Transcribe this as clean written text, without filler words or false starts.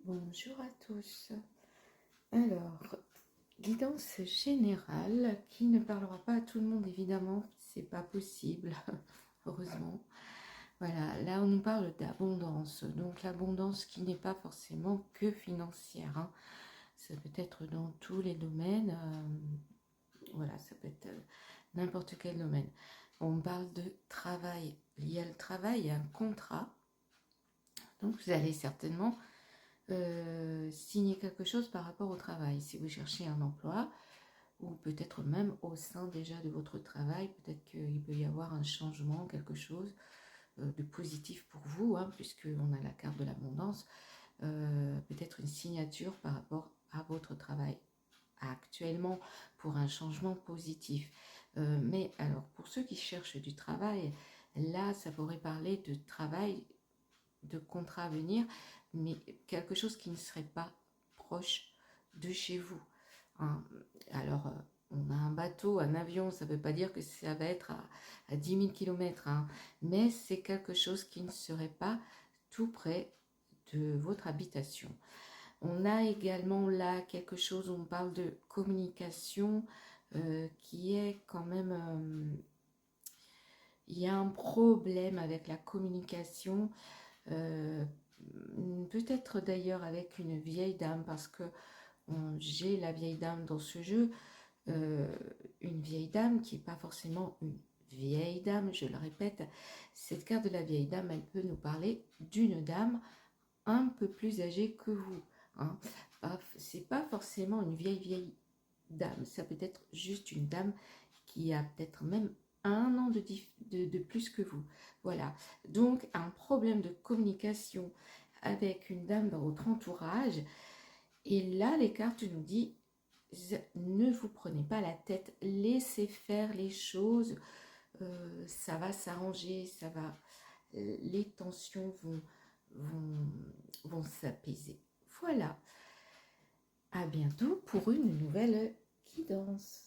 Bonjour à tous. Alors, guidance générale qui ne parlera pas à tout le monde évidemment, c'est pas possible, heureusement. Voilà, là on nous parle d'abondance, donc l'abondance qui n'est pas forcément que financière, hein. Ça peut être dans tous les domaines, voilà, ça peut être n'importe quel domaine. On parle de travail, il y a le travail, il y a un contrat, donc vous allez certainement signer quelque chose par rapport au travail. Si vous cherchez un emploi, ou peut-être même au sein déjà de votre travail, peut-être qu'il peut y avoir un changement, quelque chose de positif pour vous, hein, puisqu'on a la carte de l'abondance, peut-être une signature par rapport à votre travail actuellement pour un changement positif. Mais alors, pour ceux qui cherchent du travail, là, ça pourrait parler de travail, de contrat à venir, mais quelque chose qui ne serait pas proche de chez vous, hein. Alors, on a un bateau, un avion, ça ne veut pas dire que ça va être à 10 000 km, hein, mais c'est quelque chose qui ne serait pas tout près de votre habitation. On a également là quelque chose, on parle de communication, qui est quand même... il y a un problème avec la communication, euh, peut-être d'ailleurs avec une vieille dame, parce que j'ai la vieille dame dans ce jeu, une vieille dame qui n'est pas forcément une vieille dame, je le répète. Cette carte de la vieille dame, elle peut nous parler d'une dame un peu plus âgée que vous, hein. C'est pas forcément une vieille dame, ça peut être juste une dame qui a peut-être même un an de plus que vous. Voilà, donc un problème de communication avec une dame dans votre entourage. Et là, les cartes nous disent, ne vous prenez pas la tête, laissez faire les choses, ça va s'arranger, ça va, les tensions vont, vont s'apaiser. Voilà, à bientôt pour une nouvelle guidance.